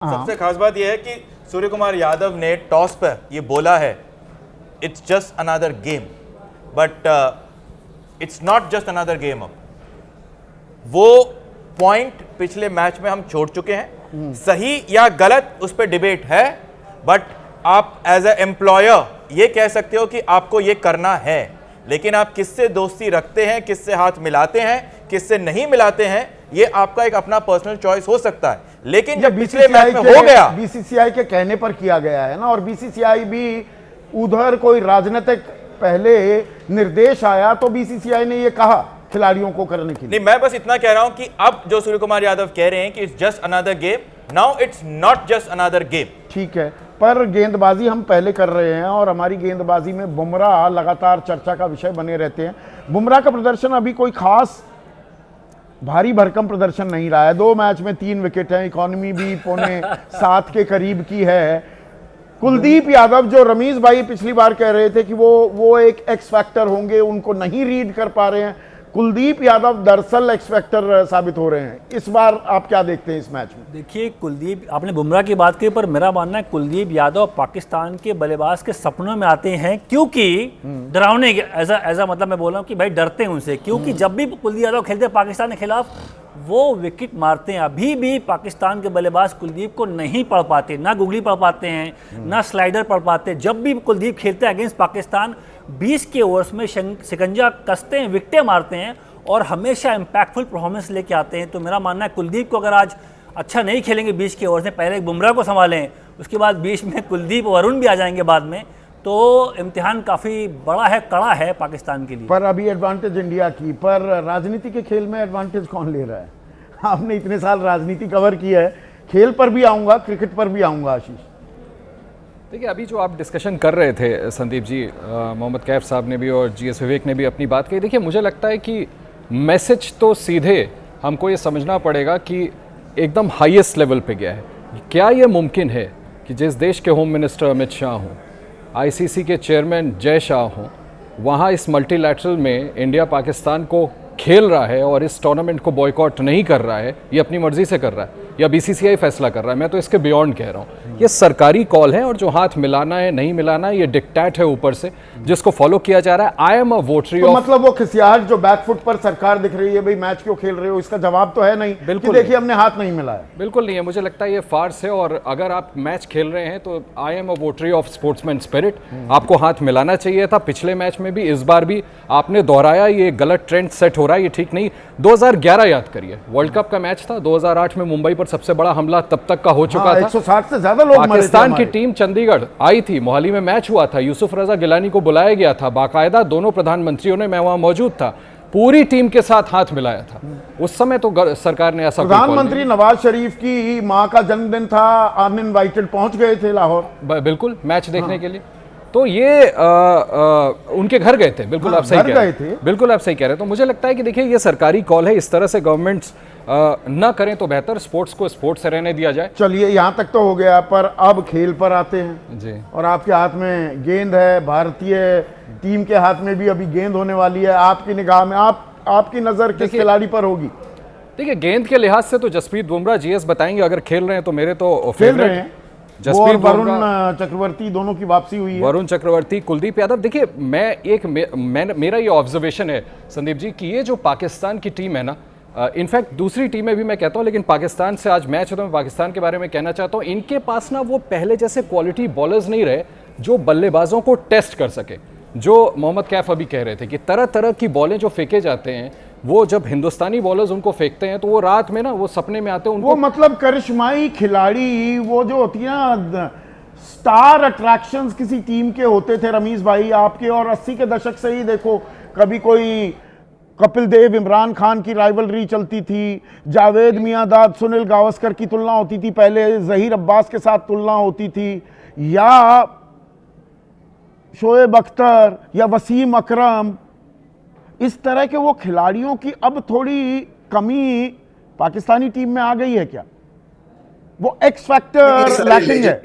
हाँ। सबसे खास बात यह है कि सूर्य कुमार यादव ने टॉस पर ये बोला है, it's just another game, but it's not just another game. अब वो पॉइंट पिछले मैच में हम छोड़ चुके हैं, सही या गलत उस पर डिबेट है, बट आप एज ए एम्प्लॉयर ये कह सकते हो कि आपको ये करना है, लेकिन आप किससे दोस्ती रखते हैं, किससे हाथ मिलाते हैं, किससे नहीं मिलाते हैं, ये आपका एक अपना पर्सनल चॉइस हो सकता है। लेकिन जब पिछले मैच में हो गया, बीसीसीआई के कहने पर किया गया है ना, और बीसीसीआई भी उधर कोई राजनीतिक पहले निर्देश आया तो बीसीसीआई ने ये कहा खिलाड़ियों को करने के लिए। नहीं, मैं बस इतना कह रहा हूं कि अब जो सूर्य कुमार यादव कह रहे हैं कि it's just another game, now it's not just another game. ठीक है, पर गेंदबाजी हम पहले कर रहे हैं और हमारी गेंदबाजी में बुमराह लगातार चर्चा का विषय बने रहते हैं। बुमराह का प्रदर्शन अभी कोई खास भारी भरकम प्रदर्शन नहीं रहा है। 2 मैच में 3 विकेट हैं, इकोनॉमी भी 6.7 के करीब की है। कुलदीप यादव, जो रमीज भाई पिछली बार कह रहे थे कि वो एक एक्स फैक्टर होंगे, उनको नहीं रीड कर पा रहे हैं, कुलदीप यादव दरअसल एक्स फैक्टर साबित हो रहे हैं। इस बार आप क्या देखते हैं इस मैच में? देखिए, कुलदीप, आपने बुमराह की बात की, पर मेरा मानना है कुलदीप यादव पाकिस्तान के बल्लेबाज के सपनों में आते हैं, क्योंकि डरावने ऐसा मतलब मैं बोल रहा हूँ कि भाई डरते हैं उनसे, क्योंकि जब भी कुलदीप यादव खेलते हैं पाकिस्तान के खिलाफ वो विकेट मारते हैं। अभी भी पाकिस्तान के बल्लेबाज कुलदीप को नहीं पढ़ पाते, ना गुगली पढ़ पाते हैं, ना स्लाइडर पढ़ पाते। जब भी कुलदीप खेलते हैं अगेंस्ट पाकिस्तान, 20 के ओवर्स में शिकंजा कसते हैं, विकेटें मारते हैं और हमेशा इम्पैक्टफुल परफॉर्मेंस लेके आते हैं। तो मेरा मानना है कुलदीप को अगर आज अच्छा नहीं खेलेंगे 20 के ओवर्स में, पहले बुमराह को संभालें, उसके बाद 20 में कुलदीप, वरुण भी आ जाएंगे बाद में, तो इम्तिहान काफ़ी बड़ा है, कड़ा है पाकिस्तान के लिए। पर अभी एडवांटेज इंडिया की, पर राजनीति के खेल में एडवांटेज कौन ले रहा है? आपने इतने साल राजनीति कवर की है, खेल पर भी आऊँगा, क्रिकेट पर भी आऊँगा। आशीष, देखिए, अभी जो आप डिस्कशन कर रहे थे संदीप जी, मोहम्मद कैफ साहब ने भी और जीएस विवेक ने भी अपनी बात कही। देखिए, मुझे लगता है कि मैसेज तो सीधे हमको ये समझना पड़ेगा कि एकदम हाईएस्ट लेवल पे गया है। क्या ये मुमकिन है कि जिस देश के होम मिनिस्टर अमित शाह हों, आईसीसी के चेयरमैन जय शाह हों, वहाँ इस मल्टीलैटरल में इंडिया पाकिस्तान को खेल रहा है और इस टूर्नामेंट को बॉयकॉट नहीं कर रहा है, ये अपनी मर्जी से कर रहा है या बीसीसीआई फैसला कर रहा है? मैं तो इसके बियॉन्ड कह रहा हूँ, ये सरकारी कॉल है और जो हाथ मिलाना है नहीं मिलाना है ये डिक्टेट है ऊपर से, जिसको फॉलो किया जा रहा है। आई एम अ वोटरी ऑफ, मतलब वो खिसियाट जो बैकफुट पर सरकार दिख रही है, भाई मैच क्यों खेल रहे हो, इसका जवाब तो है नहीं। बिल्कुल, देखिए हमने हाथ नहीं मिलाया, बिल्कुल नहीं है। मुझे लगता है ये फार्स है, और अगर आप मैच खेल रहे हैं तो I am a votary of sportsman spirit, आपको हाथ मिलाना चाहिए था। पिछले मैच में भी, इस बार भी आपने दोहराया, ये गलत ट्रेंड सेट हो रहा है, ये ठीक नहीं। 2011 याद करिए, वर्ल्ड कप का मैच था, 2008 में मुंबई पर सबसे बड़ा हमला तब तक का हो चुका था। 160 से ज्यादा लोग मरे थे। पाकिस्तान की टीम चंडीगढ़ आई थी, मोहाली में मैच हुआ था, यूसुफ रजा गिलानी को बुलाया गया था, बाकायदा दोनों प्रधानमंत्रियों ने, मैं वहां मौजूद था, पूरी टीम के साथ हाथ मिलाया था। उस समय तो सरकार ने ऐसा, प्रधानमंत्री नवाज शरीफ की मां का जन्मदिन था, अनइनवाइटेड पहुंच गए थे लाहौर, बिल्कुल मैच देखने के लिए, तो ये उनके घर गए थे। बिल्कुल आप सही कह रहे थे, बिल्कुल आप सही कह रहे हैं। तो मुझे लगता है कि देखिए, ये सरकारी कॉल है, इस तरह से गवर्नमेंट्स न करें तो बेहतर, स्पोर्ट्स को स्पोर्ट्स से रहने दिया जाए। चलिए, यहाँ तक तो हो गया, पर अब खेल पर आते हैं जी। और आपके हाथ में गेंद है, भारतीय टीम के हाथ में भी अभी गेंद होने वाली है। आपकी निगाह में आपकी नजर किस खिलाड़ी पर होगी? देखिए, गेंद के लिहाज से तो जसप्रीत बुमराह, जीएस बताएंगे, अगर खेल रहे हैं तो मेरे तो खेल रहे हैं। जसप्रीत, वरुण चक्रवर्ती, दोनों की वापसी हुई है। वरुण चक्रवर्ती, कुलदीप यादव। देखिए, मेरा ये ऑब्जर्वेशन है संदीप जी कि ये जो पाकिस्तान की टीम है ना, इनफैक्ट दूसरी टीमें भी मैं कहता हूं, लेकिन पाकिस्तान से आज मैच है तो मैं पाकिस्तान के बारे में कहना चाहता हूं, इनके पास ना वो पहले जैसे क्वालिटी बॉलर्स नहीं रहे जो बल्लेबाजों को टेस्ट कर सके। जो मोहम्मद कैफ अभी कह रहे थे कि तरह तरह की बॉलें जो फेंके जाते हैं, वो जब हिंदुस्तानी बॉलर्स उनको फेंकते हैं तो वो रात में ना वो सपने में आते हैं उनको। वो मतलब करिश्माई खिलाड़ी, वो जो होती है ना, स्टार अट्रैक्शंस किसी टीम के होते थे रमीज भाई आपके, और 80 के दशक से ही देखो, कभी कोई कपिल देव इमरान खान की राइवलरी चलती थी, जावेद मियांदाद सुनील गावस्कर की तुलना होती थी, पहले जहीर अब्बास के साथ तुलना होती थी, या शोएब अख्तर या वसीम अकरम, इस तरह के वो खिलाड़ियों की अब थोड़ी कमी पाकिस्तानी टीम में आ गई है क्या? वो एक्स फैक्टर लैकिंग है।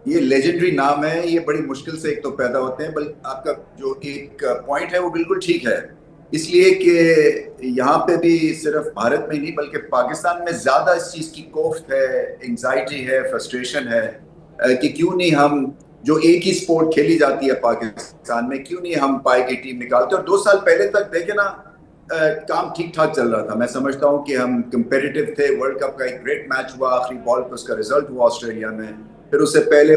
ये लेजेंडरी नाम है, ये बड़ी मुश्किल से एक तो पैदा होते हैं, बल्कि आपका जो एक पॉइंट है वो बिल्कुल ठीक है इसलिए कि यहाँ पे भी सिर्फ भारत में नहीं बल्कि पाकिस्तान में ज़्यादा इस चीज़ की कोफ्त है, एंजाइटी है, फ्रस्ट्रेशन है कि क्यों नहीं हम जो एक ही स्पोर्ट खेली जाती है पाकिस्तान में, क्यों नहीं हम पाई की टीम निकालते। और 2 साल पहले तक देखे ना, काम ठीक ठाक चल रहा था। मैं समझता हूँ कि हम कंपेटिटिव थे। वर्ल्ड कप का एक ग्रेट मैच हुआ, आखिरी बॉल पर उसका रिजल्ट हुआ ऑस्ट्रेलिया में। फिर उससे पहले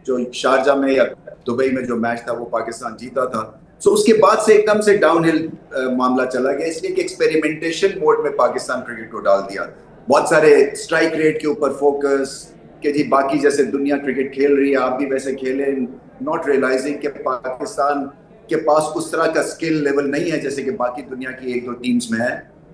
जो शारजा में या दुबई में जो मैच था वो पाकिस्तान जीता था। सो उसके बाद से एकदम से डाउनहिल मामला चला गया, इसलिए कि एक्सपेरिमेंटेशन मोड में पाकिस्तान क्रिकेट को डाल दिया। बहुत सारे स्ट्राइक रेट के ऊपर फोकस कि जी बाकी जैसे दुनिया क्रिकेट खेल रही है आप भी वैसे खेलें, नॉट रियलाइजिंग कि पाकिस्तान के पास उस तरह का स्किल लेवल नहीं है जैसे कि बाकी दुनिया की 1-2 टीम्स में है।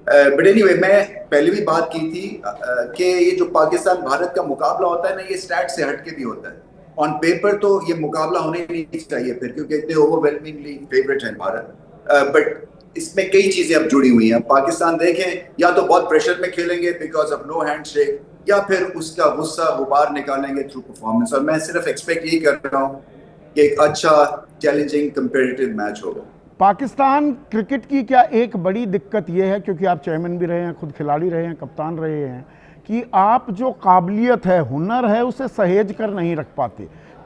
बट एनीवे, मैं पहले भी बात की थी कि ये जो पाकिस्तान भारत का मुकाबला होता है ना, ये स्टैट से हटके भी होता है। ऑन पेपर तो ये मुकाबला होने नहीं चाहिए फिर, क्योंकि इतने ओवरवेलमिंगली फेवरेट है भारत। बट इसमें कई चीजें अब जुड़ी हुई हैं। पाकिस्तान देखें, या तो बहुत प्रेशर में खेलेंगे बिकॉज ऑफ नो हैंडशेक, या फिर उसका गुस्सा गुबार निकालेंगे थ्रू परफॉर्मेंस। और मैं सिर्फ एक्सपेक्ट यही कर रहा हूँ कि एक अच्छा चैलेंजिंग कंपेटिटिव मैच होगा। पाकिस्तान क्रिकेट की क्या एक बड़ी दिक्कत यह है, क्योंकि आप चेयरमैन भी रहे हैं, खुद खिलाड़ी रहे हैं, कप्तान रहे हैं, कि आप जो काबिलियत है, हुनर है, उसे सहेज कर नहीं रख पाते,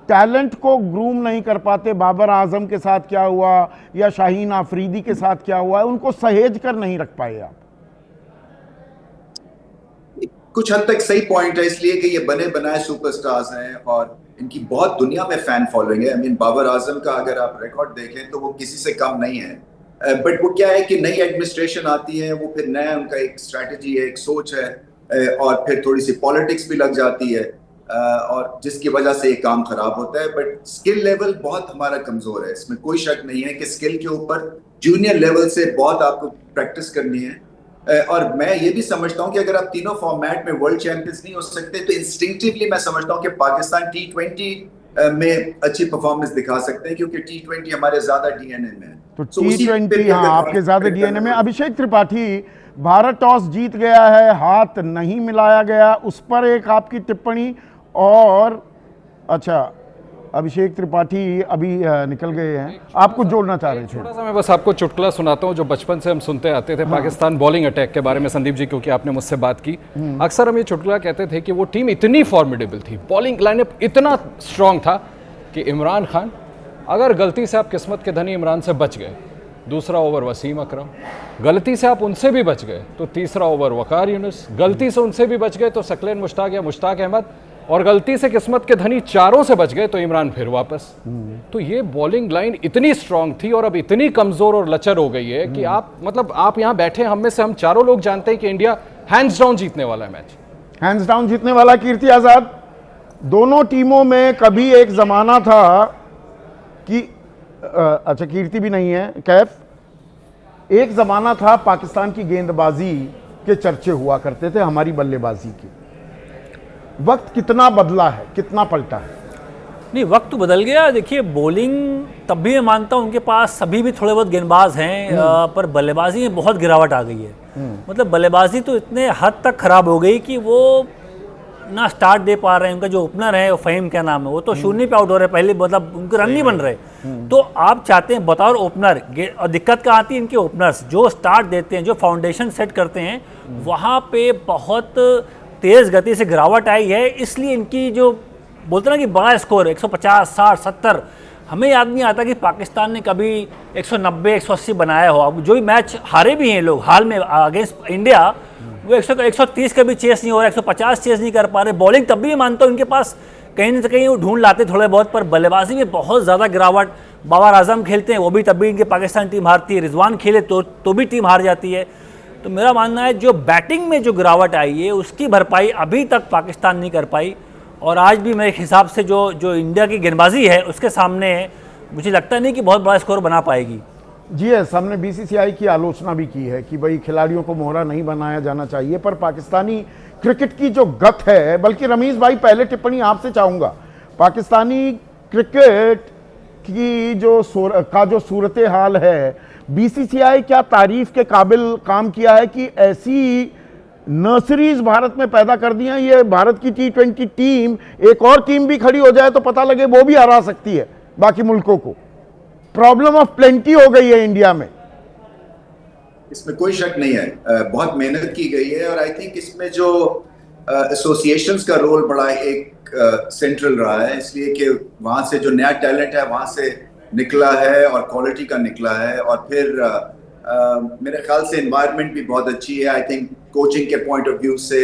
टैलेंट को ग्रूम नहीं कर पाते। बाबर आजम के साथ क्या हुआ या शाहीन आफरीदी के साथ क्या हुआ है, उनको सहेज कर नहीं रख पाए आप। कुछ हद तक सही पॉइंट है, इसलिए कि ये बने बनाए सुपरस्टार्स हैं और इनकी बहुत दुनिया में फैन फॉलोइंग है। आई मीन बाबर आजम का अगर आप रिकॉर्ड देखें तो वो किसी से कम नहीं है। बट वो क्या है कि नई एडमिनिस्ट्रेशन आती है, वो फिर नया उनका एक स्ट्रैटेजी है, एक सोच है, और फिर थोड़ी सी पॉलिटिक्स भी लग जाती है, और जिसकी वजह से ये काम खराब होता है। बट स्किल लेवल बहुत हमारा कमजोर है, इसमें कोई शक नहीं है कि स्किल के ऊपर जूनियर लेवल से बहुत आपको प्रैक्टिस करनी है। और मैं ये भी समझता हूँ कि अगर आप तीनों फॉर्मेट में वर्ल्ड चैंपियंस नहीं हो सकते तो इंस्टिंक्टिवली मैं समझता हूँ कि पाकिस्तान T20 में अच्छी परफॉर्मेंस दिखा सकते हैं, क्योंकि T20 हमारे ज्यादा डीएनए में है। तो T20 हाँ आपके ज्यादा डीएनए में। अभिषेक त्रिपाठी, भारत टॉस जीत गया है, हाथ नहीं मिलाया गया, उस पर एक आपकी टिप्पणी। और अच्छा, अभिषेक त्रिपाठी अभी निकल गए हैं, आपको जोड़ना चाह रहे थे। थोड़ा सा मैं बस आपको चुटकुला सुनाता हूँ जो बचपन से हम सुनते आते थे। पाकिस्तान बॉलिंग अटैक के बारे में, संदीप जी, क्योंकि आपने मुझसे बात की, अक्सर हम ये चुटकुला कहते थे कि वो टीम इतनी फॉर्मिडेबल थी, बॉलिंग लाइनअप इतना स्ट्रांग था कि इमरान खान, अगर गलती से आप किस्मत के धनी इमरान से बच गए, दूसरा ओवर वसीम अकरम, गलती से आप उनसे भी बच गए तो तीसरा ओवर वकार यूनुस, गलती से उनसे भी बच गए तो सकलेन मुश्ताक या मुश्ताक अहमद, और गलती से किस्मत के धनी चारों से बच गए तो इमरान फिर वापस। तो ये बॉलिंग लाइन इतनी स्ट्रांग थी और अब इतनी कमजोर और लचर हो गई है कि आप यहाँ बैठे, हम में से हम चारों लोग जानते हैं कि इंडिया हैंड्स डाउन जीतने वाला है मैच, हैंड्स डाउन जीतने वाला। कीर्ति आजाद, दोनों टीमों में कभी एक जमाना था कि अच्छा कीर्ति भी नहीं है, कैफ, एक जमाना था पाकिस्तान की गेंदबाजी के चर्चे हुआ करते थे, हमारी बल्लेबाजी की। वक्त कितना बदला है, कितना पलटा है? नहीं, वक्त तो बदल गया। देखिए, बॉलिंग तब भी मैं मानता हूँ उनके पास सभी भी थोड़े बहुत गेंदबाज हैं, पर बल्लेबाजी में बहुत गिरावट आ गई है। मतलब बल्लेबाजी तो इतने हद तक खराब हो गई कि वो ना स्टार्ट दे पा रहे हैं। उनका जो ओपनर है, वो फ़हीम क्या नाम है, वो तो शून्य पे आउट हो रहे हैं पहले, मतलब उनके रन नहीं बन रहे। तो आप चाहते हैं बतौर ओपनर, और दिक्कत क्या आती है, इनके ओपनर्स जो स्टार्ट देते हैं, जो फाउंडेशन सेट करते हैं, वहाँ पे बहुत तेज़ गति से गिरावट आई है। इसलिए इनकी जो बोलते ना कि बड़ा स्कोर 150, 60, 70, हमें याद नहीं आता कि पाकिस्तान ने कभी 190, 180 बनाया हो। अब जो भी मैच हारे भी हैं लोग हाल में अगेंस्ट इंडिया, वो 130 का भी चेस नहीं हो रहा, 150 चेस नहीं कर पा रहे। बॉलिंग तब भी मैं मानता हूँ उनके पास कहीं ना कहीं वो ढूंढ लाते थोड़े बहुत, पर बल्लेबाजी में बहुत ज़्यादा गिरावट। बाबर आजम खेलते हैं, वो भी तब भी इनके पाकिस्तान टीम हारती है। रिजवान खेले तो भी टीम हार जाती है। तो मेरा मानना है जो बैटिंग में जो गिरावट आई है उसकी भरपाई अभी तक पाकिस्तान नहीं कर पाई। और आज भी मेरे हिसाब से जो इंडिया की गेंदबाजी है उसके सामने मुझे लगता नहीं कि बहुत बड़ा स्कोर बना पाएगी। जी है, हमने बीसीसीआई की आलोचना भी की है कि भाई खिलाड़ियों को मोहरा नहीं बनाया जाना चाहिए, पर पाकिस्तानी क्रिकेट की जो गत है, बल्कि रमीज भाई पहले टिप्पणी आपसे चाहूँगा, पाकिस्तानी क्रिकेट की जो सूरत हाल है, बीसीसीआई क्या तारीफ के काबिल काम किया है कि ऐसी नर्सरीज भारत में पैदा कर दी हैं। ये भारत की T20 टीम, एक और टीम भी खड़ी हो जाए तो पता लगे वो भी हरा सकती है बाकी मुल्कों को। प्रॉब्लम ऑफ प्लेंटी हो गई है इंडिया में। इसमें कोई शक नहीं है। बहुत मेहनत की गई है और आई थिंक इसमें जो एसोसिएशंस का रोल बड़ा एक सेंट्रल रहा है, इसलिए कि वहाँ से जो नया टैलेंट है वहाँ से निकला है और क्वालिटी का निकला है। और फिर मेरे ख्याल से एनवायरनमेंट भी बहुत अच्छी है। आई थिंक कोचिंग के पॉइंट ऑफ व्यू से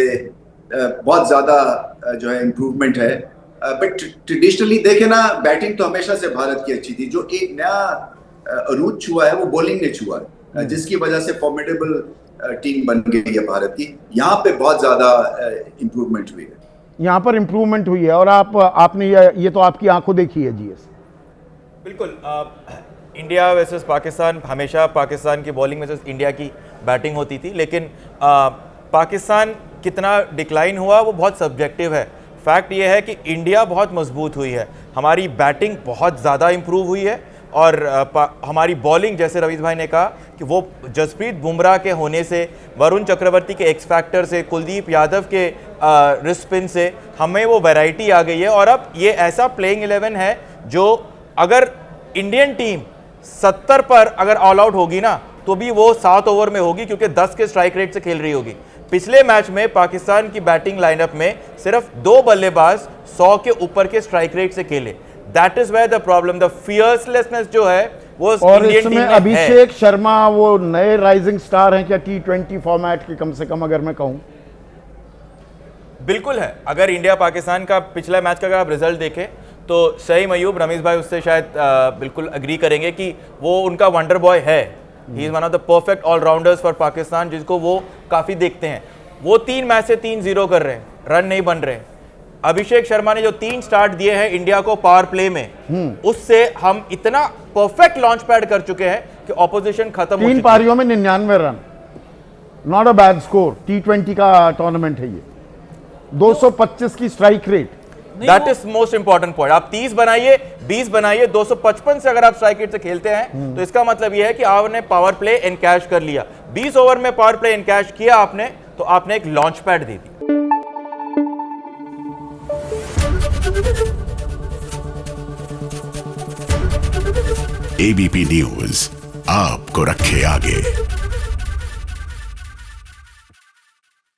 बहुत ज़्यादा जो है इम्प्रूवमेंट है। बट ट्रेडिशनली देखे ना, बैटिंग तो हमेशा से भारत की अच्छी थी। जो एक नया अरूज छुआ है वो बॉलिंग ने छुआ है, जिसकी वजह से फॉर्मिडेबल टीम बन गई है भारत की। यहाँ पे बहुत ज़्यादा इम्प्रूवमेंट हुई है। यहाँ पर इम्प्रूवमेंट हुई है और आपने ये तो आपकी आंखों देखी है जीएस। बिल्कुल। इंडिया वर्सेस पाकिस्तान, हमेशा पाकिस्तान की बॉलिंग वर्सेस इंडिया की बैटिंग होती थी, लेकिन पाकिस्तान कितना डिक्लाइन हुआ वो बहुत सब्जेक्टिव है। फैक्ट ये है कि इंडिया बहुत मजबूत हुई है, हमारी बैटिंग बहुत ज़्यादा इम्प्रूव हुई है और हमारी बॉलिंग, जैसे रवीश भाई ने कहा कि वो जसप्रीत बुमराह के होने से, वरुण चक्रवर्ती के एक्स फैक्टर से, कुलदीप यादव के रिस्ट स्पिन से हमें वो वैरायटी आ गई है। और अब ये ऐसा प्लेइंग 11 है जो अगर इंडियन टीम 70 पर अगर ऑल आउट होगी ना तो भी वो 7 ओवर में होगी, क्योंकि 10 के स्ट्राइक रेट से खेल रही होगी। पिछले मैच में पाकिस्तान की बैटिंग लाइनअप में सिर्फ 2 बल्लेबाज 100 के ऊपर के स्ट्राइक रेट से खेले। That is where the problem, the fearlessness जो है वो और इंडियन टीम इसमें में अभिषेक शर्मा वो नए राइजिंग स्टार हैं क्या T20 फॉर्मेट के, कम से कम अगर मैं कहूं? बिल्कुल है। अगर इंडिया पाकिस्तान का पिछला मैच का अगर आप रिजल्ट देखें तो सही मयूब, रमेश भाई उससे शायद बिल्कुल अग्री करेंगे कि वो उनका वंडर बॉय है। He is one of the perfect allrounders for Pakistan, जिसको वो काफ़ी देखते हैं। वो 3 मैच से 3-0 कर रहे हैं, रन नहीं बन रहे। अभिषेक शर्मा ने जो 3 स्टार्ट दिए हैं इंडिया को पावर प्ले में, उससे हम इतना परफेक्ट लॉन्च पैड कर चुके हैं कि ऑपोजिशन खत्म हो 3 पारियों में 99 run, not a bad score. T20 का टूर्नामेंट है ये। 225 की strike rate, that is most important point. आप 30 बनाइए, 20 बनाइए, 255 से अगर आप स्ट्राइक रेट से खेलते हैं तो इसका मतलब यह है कि आपने पावर प्ले एनकैश कर लिया। 20 ओवर में पावर प्ले एनकैश किया आपने, तो आपने एक लॉन्च पैड दे दी। एबीपी न्यूज आपको रखे आगे।